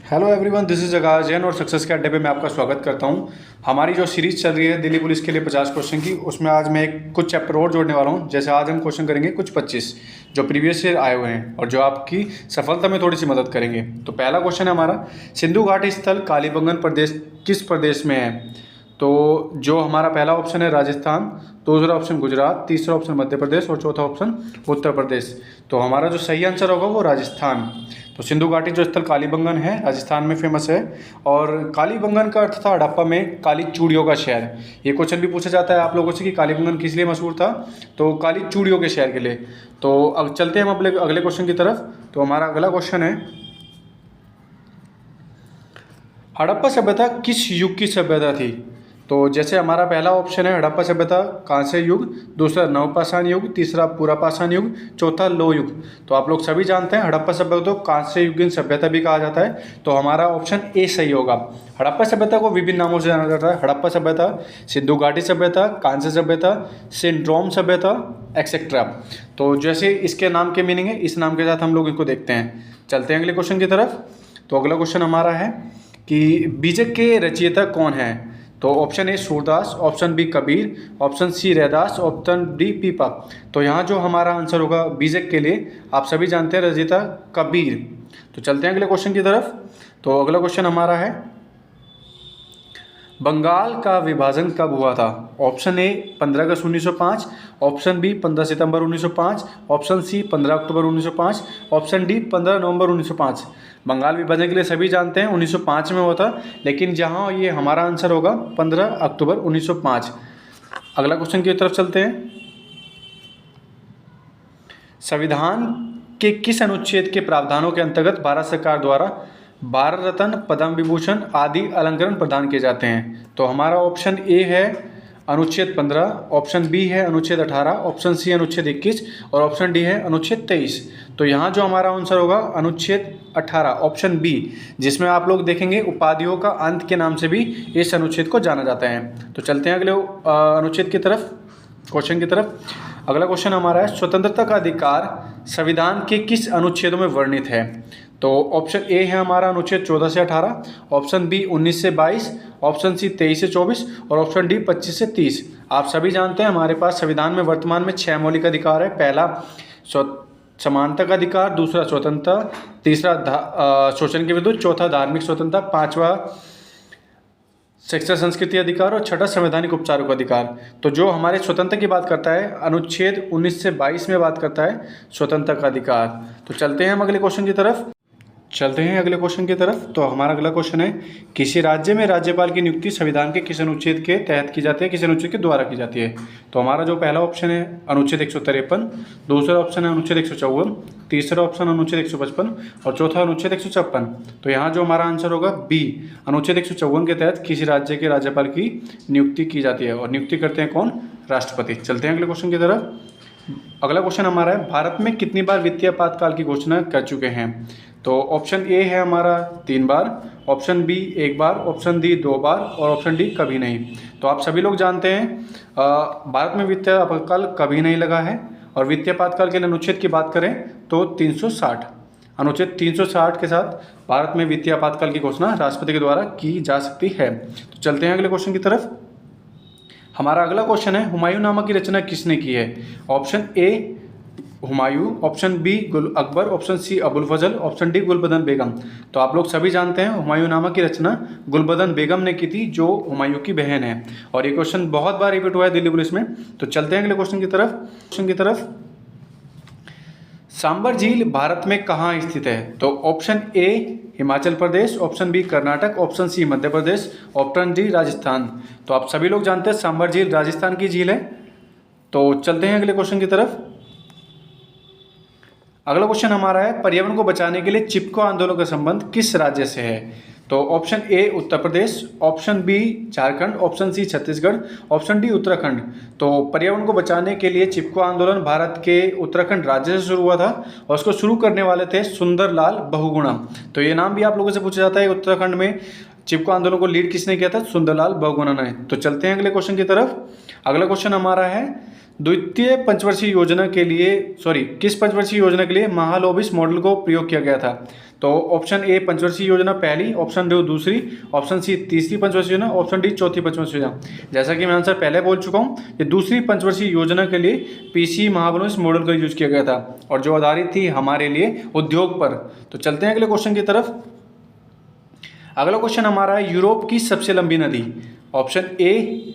Hello everyone, this is आगाज जैन और success के अड्डे पे मैं आपका स्वागत करता हूं। हमारी जो सीरीज चल रही है दिल्ली पुलिस के लिए 50 क्वेश्चन की, उसमें आज मैं कुछ चैप्टर और जोड़ने वाला हूं। जैसे आज हम क्वेश्चन करेंगे कुछ 25 जो प्रीवियस ईयर आए हुए हैं और जो आपकी सफलता में थोड़ी सी मदद करेंगे। तो पहला क्वेश्चन है हमारा, सिंधु घाटी स्थल कालीबंगन प्रदेश किस प्रदेश में है? तो जो हमारा पहला ऑप्शन है राजस्थान, दूसरा ऑप्शन गुजरात, तीसरा ऑप्शन मध्य प्रदेश और चौथा ऑप्शन उत्तर प्रदेश। तो हमारा जो सही आंसर होगा वो राजस्थान। तो सिंधु घाटी जो स्थल कालीबंगन है राजस्थान में फेमस है। और कालीबंगन का अर्थ था हड़प्पा में काली चूड़ियों का शहर। ये क्वेश्चन भी पूछा जाता है आप लोगों से कि कालीबंगन किस लिए मशहूर था, तो काली चूड़ियों के शहर के लिए। तो अब चलते हैं हम अपने अगले क्वेश्चन की तरफ। तो हमारा अगला क्वेश्चन है, हड़प्पा सभ्यता किस युग की सभ्यता थी? तो जैसे हमारा पहला ऑप्शन है हड़प्पा सभ्यता कांस्य युग, दूसरा नवपाषाण युग, तीसरा पुरापाषाण युग, चौथा लौह युग। तो आप लोग सभी जानते हैं हड़प्पा सभ्यता को कांस्य युगीन सभ्यता भी कहा जाता है। तो हमारा ऑप्शन ए सही होगा। हड़प्पा सभ्यता को विभिन्न नामों से जाना जाता है। हड़प्पा सभ्यता, सिंधु घाटी सभ्यता, कांस्य सभ्यता, सिंड्रोम सभ्यता एक्सेट्रा। तो जैसे इसके नाम के मीनिंग है, इस नाम के साथ हम लोग इनको देखते हैं। चलते हैं अगले क्वेश्चन की तरफ। तो अगला क्वेश्चन हमारा है कि बीजक के रचयिता कौन है? तो option A Surdas, option B Kabir, option C Raidas, option D Pipa. तो यहाँ जो हमारा आंसर होगा बीजक के लिए, आप सभी जानते हैं रचयिता कबीर। तो चलते हैं अगले क्वेश्चन की तरफ। तो अगला क्वेश्चन हमारा है, बंगाल का विभाजन कब हुआ था? ऑप्शन ए 15 अगस्त 1905, ऑप्शन बी 15 सितंबर 1905, ऑप्शन सी 15 अक्टूबर 1905, ऑप्शन डी 15 नवंबर 1905। बंगाल विभाजन के लिए सभी जानते हैं 1905 में हुआ था, लेकिन जहां ये हमारा आंसर होगा 15 अक्टूबर 1905। अगला क्वेश्चन की तरफ चलते हैं, संविधान के किस अनुच्छेद के प्रावधानों के अंतर्गत भारत सरकार द्वारा भारत रत्न, पद्म विभूषण आदि अलंकरण प्रदान किए जाते हैं? तो हमारा ऑप्शन ए है अनुच्छेद 15, ऑप्शन बी है अनुच्छेद 18, ऑप्शन सी अनुच्छेद 21 और ऑप्शन डी है अनुच्छेद 23। तो यहाँ जो हमारा आंसर होगा अनुच्छेद 18 ऑप्शन बी, जिसमें आप लोग देखेंगे उपाधियों का अंत के नाम से भी इस अनुच्छेद को जाना जाता है। तो चलते हैं अगले अनुच्छेद की तरफ, क्वेश्चन की तरफ। अगला क्वेश्चन हमारा है, स्वतंत्रता का अधिकार संविधान के किस अनुच्छेदों में वर्णित है? तो ऑप्शन ए है हमारा अनुच्छेद 14 से 18, ऑप्शन बी 19 से 22, ऑप्शन सी 23 से 24 और ऑप्शन डी 25 से 30। आप सभी जानते हैं हमारे पास संविधान में वर्तमान में 6 मौलिक अधिकार है। पहला समानता का अधिकार, दूसरा स्वतंत्रता, तीसरा शोषण के विरुद्ध, चौथा धार्मिक स्वतंत्रता, पांचवा शिक्षा संस्कृति अधिकार और छठा संवैधानिक उपचारों का अधिकार। तो जो हमारे स्वतंत्रता की बात करता है अनुच्छेद 19 से 22 में बात करता है स्वतंत्रता का अधिकार। तो चलते हैं हम अगले क्वेश्चन की तरफ। तो हमारा अगला क्वेश्चन है, किसी राज्य में राज्यपाल की नियुक्ति संविधान के किस अनुच्छेद के तहत की जाती है, किस अनुच्छेद के द्वारा की जाती है? तो हमारा जो पहला ऑप्शन है अनुच्छेद 153, दूसरा ऑप्शन है अनुच्छेद 154, तीसरा ऑप्शन अनुच्छेद 155 और चौथा अनुच्छेद 156। तो यहाँ जो हमारा आंसर होगा बी, अनुच्छेद 154 के तहत किसी राज्य के राज्यपाल की नियुक्ति की जाती है और नियुक्ति करते हैं कौन? राष्ट्रपति। चलते हैं अगले क्वेश्चन की तरफ। अगला क्वेश्चन हमारा है, भारत में कितनी बार वित्तीय आपातकाल की घोषणा कर चुके हैं? तो ऑप्शन ए है हमारा 3 बार, ऑप्शन बी 1 बार, ऑप्शन डी 2 बार और ऑप्शन डी कभी नहीं। तो आप सभी लोग जानते हैं भारत में वित्तीय आपातकाल कभी नहीं लगा है। और वित्तीय आपातकाल के अनुच्छेद की बात करें तो 360, अनुच्छेद 360 के साथ भारत में वित्तीय आपातकाल की घोषणा राष्ट्रपति के द्वारा की जा सकती है। तो चलते हैं अगले क्वेश्चन की तरफ। हमारा अगला क्वेश्चन है, हुमायूं नामा की रचना किसने की है? Option A Humayun, option B Akbar, option C Abul Fazal, option D Gulbadan Begum. तो आप लोग सभी जानते हैं हुमायूं नामा की रचना गुलबदन बेगम ने की थी, जो हुमायूं की बहन है। और ये क्वेश्चन बहुत बार रिपीट हुआ है दिल्ली पुलिस में। तो चलते हैं अगले क्वेश्चन की तरफ। सांबर झील भारत में कहाँ स्थित है? तो option A Himachal Pradesh, option B Karnataka, option C Madhya Pradesh, option D Rajasthan. तो आप सभी लोग जानते हैं सांबर झील राजस्थान की झील है। तो चलते हैं अगले क्वेश्चन की तरफ। अगला क्वेश्चन हमारा है, पर्यावरण को बचाने के लिए चिपको आंदोलन का संबंध किस राज्य से है? तो option A Uttar Pradesh, option B Jharkhand, option C Chhattisgarh, option D Uttarakhand. तो पर्यावरण को बचाने के लिए चिपको आंदोलन भारत के उत्तराखंड राज्य से शुरू हुआ था और उसको शुरू करने वाले थे सुंदरलाल बहुगुणा। तो ये नाम भी आप लोगों से पूछा जाता है, उत्तराखंड में चिपको आंदोलन को लीड किसने किया था? सुंदरलाल बहुगुणा ने। तो चलते हैं अगले क्वेश्चन की तरफ। अगला क्वेश्चन हमारा है, द्वितीय पंचवर्षीय योजना के लिए किस पंचवर्षीय योजना के लिए महालोबिस मॉडल को प्रयोग किया गया था? तो ऑप्शन ए पंचवर्षीय योजना पहली, ऑप्शन दो दूसरी, ऑप्शन सी तीसरी पंचवर्षीय योजना, ऑप्शन डी चौथी पंचवर्षीय योजना। जैसा कि मैं आंसर पहले बोल चुका हूँ, ये दूसरी पंचवर्षीय योजना के लिए पीसी महाबनो इस मॉडल का यूज किया गया था और जो आधारित थी हमारे लिए उद्योग पर। तो चलते हैं अगले क्वेश्चन की तरफ। अगला क्वेश्चन हमारा है यूरोप की सबसे लंबी नदी। Option A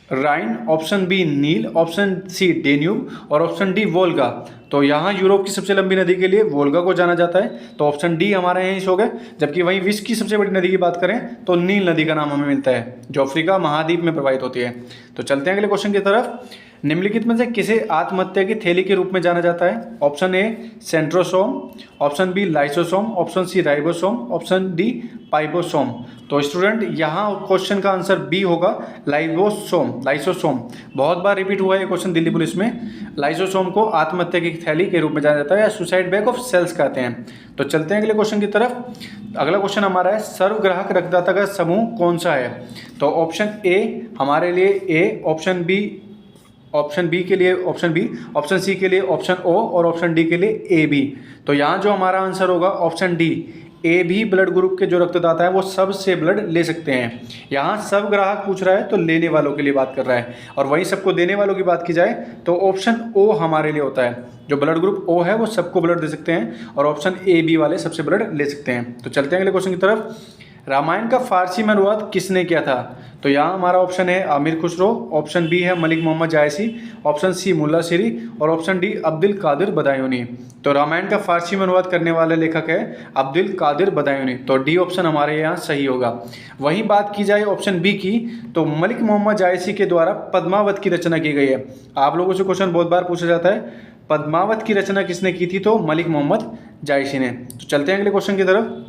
Rhine, option B Nile, option C Danube और ऑप्शन डी वोल्गा। तो यहाँ यूरोप की सबसे लंबी नदी के लिए वोल्गा को जाना जाता है, तो ऑप्शन डी हमारे यहाँ हो गए। जबकि वहीं विश्व की सबसे बड़ी नदी की बात करें तो नील नदी का नाम हमें मिलता है, जो अफ्रीका महाद्वीप में प्रवाहित होती है। तो चलते हैं अगले क्वेश्चन की तरफ। निम्नलिखित में से किसे आत्महत्या की थैली के रूप में जाना जाता है? Option A centrosome, option B lysosome, option C ribosome, option D pybosome. तो स्टूडेंट यहाँ क्वेश्चन का आंसर बी होगा, लाइसोसोम। बहुत बार रिपीट हुआ है ये क्वेश्चन दिल्ली पुलिस में। लाइसोसोम को आत्महत्या की थैली के रूप में जाना जाता है या सुसाइड बैग ऑफ सेल्स कहते हैं। तो चलते हैं अगले क्वेश्चन की तरफ। अगला क्वेश्चन हमारा है सर्वग्राहक रक्तदाता का समूह कौन सा है? तो ऑप्शन ए हमारे लिए ए, ऑप्शन बी के लिए ऑप्शन बी, ऑप्शन सी के लिए ऑप्शन ओ और ऑप्शन डी के लिए ए बी। तो यहाँ जो हमारा आंसर होगा ऑप्शन डी, ए भी ब्लड ग्रुप के जो रक्तदाता है वो सब से ब्लड ले सकते हैं। यहाँ सब ग्राहक पूछ रहा है तो लेने वालों के लिए बात कर रहा है, और वहीं सबको देने वालों की बात की जाए तो ऑप्शन ओ हमारे लिए होता है। जो ब्लड ग्रुप ओ है वो सबको ब्लड दे सकते हैं और ऑप्शन ए बी वाले सबसे ब्लड ले सकते हैं। तो चलते हैं अगले क्वेश्चन की तरफ। रामायण का फारसी में अनुवाद किसने किया था? तो यहाँ हमारा ऑप्शन है आमिर खुसरो, ऑप्शन बी है मलिक मोहम्मद जायसी, ऑप्शन सी मुल्ला सिरी और ऑप्शन डी अब्दुल कादिर बदायूनी। तो रामायण का फारसी में अनुवाद करने वाले लेखक है अब्दुल कादिर बदायूनी। तो डी ऑप्शन हमारे यहाँ सही होगा। वहीं बात की जाए ऑप्शन बी की, तो मलिक मोहम्मद जायसी के द्वारा पद्मावत की रचना की गई है। आप लोगों से क्वेश्चन बहुत बार पूछा जाता है, पद्मावत की रचना किसने की थी? तो मलिक मोहम्मद जायसी ने। तो चलते हैं अगले क्वेश्चन की तरफ।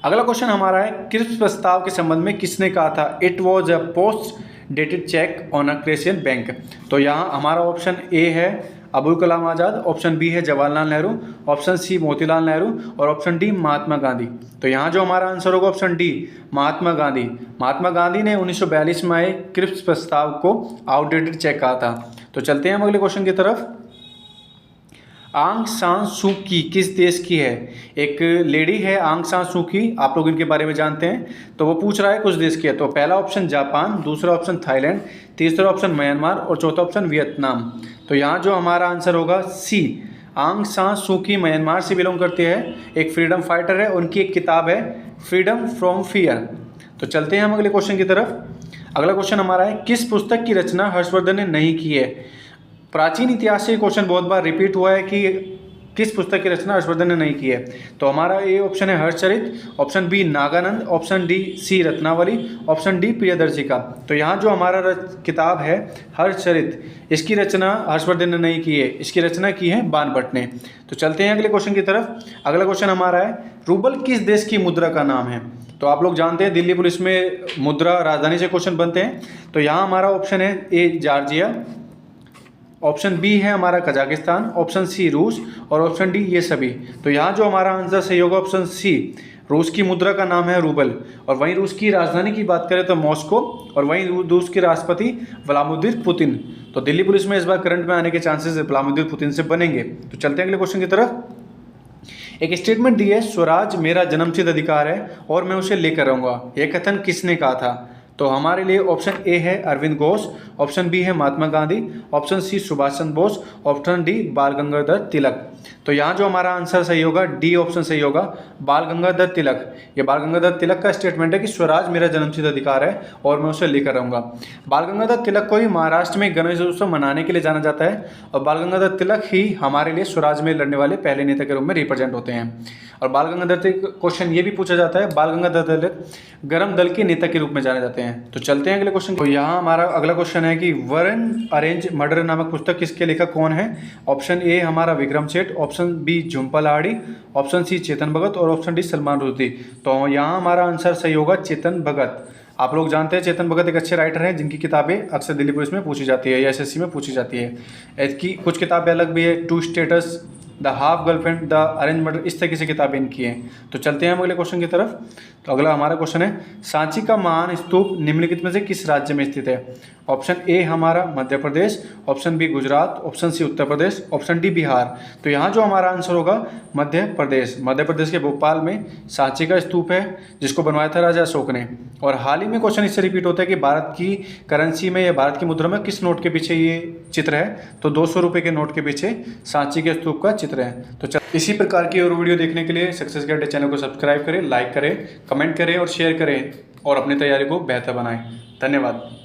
अगला क्वेश्चन हमारा है क्रिप्स प्रस्ताव के संबंध में किसने कहा था? It was a post dated cheque on a crashing bank. तो यहाँ हमारा ऑप्शन ए है अबुल कलाम आज़ाद, ऑप्शन बी है जवाहरलाल नेहरू, ऑप्शन सी मोतीलाल नेहरू और ऑप्शन डी महात्मा गांधी। तो यहाँ जो हमारा आंसर होगा ऑप्शन डी महात्मा गांधी। महात्मा गांधी ने 1942 में आए क्रिप्स प्रस्ताव को आउटडेटेड चेक कहा था। तो चलते हैं हम अगले क्वेश्चन की तरफ। आंग सान सू की किस देश की है? एक लेडी है आंग सान सू की, आप लोग इनके बारे में जानते हैं। तो वो पूछ रहा है कुछ देश की है। तो पहला ऑप्शन जापान, दूसरा ऑप्शन थाईलैंड, तीसरा ऑप्शन म्यांमार और चौथा ऑप्शन वियतनाम। तो यहाँ जो हमारा आंसर होगा सी, आंग सान सू की म्यांमार से बिलोंग करती है, एक फ्रीडम फाइटर है। उनकी एक किताब है फ्रीडम फ्रॉम फियर। तो चलते हैं हम अगले क्वेश्चन की तरफ। अगला क्वेश्चन हमारा है किस पुस्तक की रचना हर्षवर्धन ने नहीं की है? प्राचीन इतिहास से क्वेश्चन बहुत बार रिपीट हुआ है कि किस पुस्तक की रचना हर्षवर्धन ने नहीं की है। तो हमारा ए ऑप्शन है Harshacharita, option B Nagananda, option D C Ratnavali, option D Priyadarshika. तो यहाँ जो हमारा किताब है हर्षचरित, इसकी रचना हर्षवर्धन ने नहीं की है, इसकी रचना की है बाणभट्ट ने। तो चलते हैं अगले क्वेश्चन की तरफ। अगला क्वेश्चन हमारा है रूबल किस देश की मुद्रा का नाम है? तो आप लोग जानते हैं दिल्ली पुलिस में मुद्रा राजधानी से क्वेश्चन बनते हैं। तो यहाँ हमारा ऑप्शन है ए जॉर्जिया, ऑप्शन बी है हमारा कजाकिस्तान, ऑप्शन सी रूस और ऑप्शन डी ये सभी। तो यहाँ जो हमारा आंसर सही होगा ऑप्शन सी, रूस की मुद्रा का नाम है रूबल। और वहीं रूस की राजधानी की बात करें तो मॉस्को, और वहीं रूस के राष्ट्रपति व्लादिमीर पुतिन। तो दिल्ली पुलिस में इस बार करंट में आने के चांसेस व्लादिमीर पुतिन से बनेंगे। तो चलते हैं अगले क्वेश्चन की तरफ। एक स्टेटमेंट दी है स्वराज मेरा जन्मसिद्ध अधिकार है और मैं उसे लेकर रहूँगा, यह कथन किसने कहा था? तो हमारे लिए ऑप्शन ए है अरविंद घोष, ऑप्शन बी है Mahatma Gandhi, option C Subhash Chandra Bose, option D बाल गंगाधर तिलक। तो यहाँ जो हमारा आंसर सही होगा डी ऑप्शन सही होगा, बाल गंगाधर तिलक। ये बाल गंगाधर तिलक का स्टेटमेंट है कि स्वराज मेरा जन्मसिद्ध अधिकार है और मैं उसे लेकर रहूँगा। बाल गंगाधर तिलक को ही महाराष्ट्र में गणेश उत्सव मनाने के लिए जाना जाता है और बाल गंगाधर तिलक ही हमारे लिए स्वराज में लड़ने वाले पहले नेता के रूप में रिप्रेजेंट होते हैं। और बाल गंगाधर तिलक क्वेश्चन ये भी पूछा जाता है, बाल गंगाधर तिलक गर्म दल के नेता के रूप में जाने जाते हैं। तो चलते हैं अगले क्वेश्चन। तो यहाँ हमारा अगला क्वेश्चन है कि वरन अरेंज मर्डर नामक पुस्तक किसके लेखक कौन है? ऑप्शन ए हमारा Vikram Seth, option B Jhumpa Lahiri, option C Chetan Bhagat और ऑप्शन डी सलमान रुश्दी। तो यहाँ हमारा आंसर सही होगा चेतन भगत। आप लोग जानते हैं चेतन भगत एक अच्छे राइटर हैं जिनकी किताबें अक्सर दिल्ली पुलिस में पूछी जाती है या एसएससी में पूछी जाती है। इसकी कुछ किताबें अलग भी है, two states, the half girlfriend, the arrange murder, इस तरीके से किताबें इनकी हैं। तो चलते हैं हम अगले क्वेश्चन की तरफ। तो अगला हमारा क्वेश्चन है, सांची का महान स्तूप निम्नलिखित में से किस राज्य में स्थित है? ऑप्शन ए हमारा Madhya Pradesh, option B Gujarat, option C Uttar Pradesh, option D Bihar. तो यहाँ जो हमारा आंसर होगा मध्य प्रदेश। मध्य प्रदेश के भोपाल में सांची का स्तूप है जिसको बनवाया था राजा अशोक ने। और हाल ही में क्वेश्चन इससे रिपीट होता है कि भारत की करेंसी में या भारत की मुद्रा में किस नोट के पीछे ये चित्र है? तो 200 रुपये के नोट के पीछे सांची के स्तूप का चित्र है। तो इसी प्रकार की और वीडियो देखने के लिए सक्सेस गाइड चैनल को सब्सक्राइब करें, लाइक करें, कमेंट करें और शेयर करें और अपनी तैयारी को बेहतर बनाएं। धन्यवाद।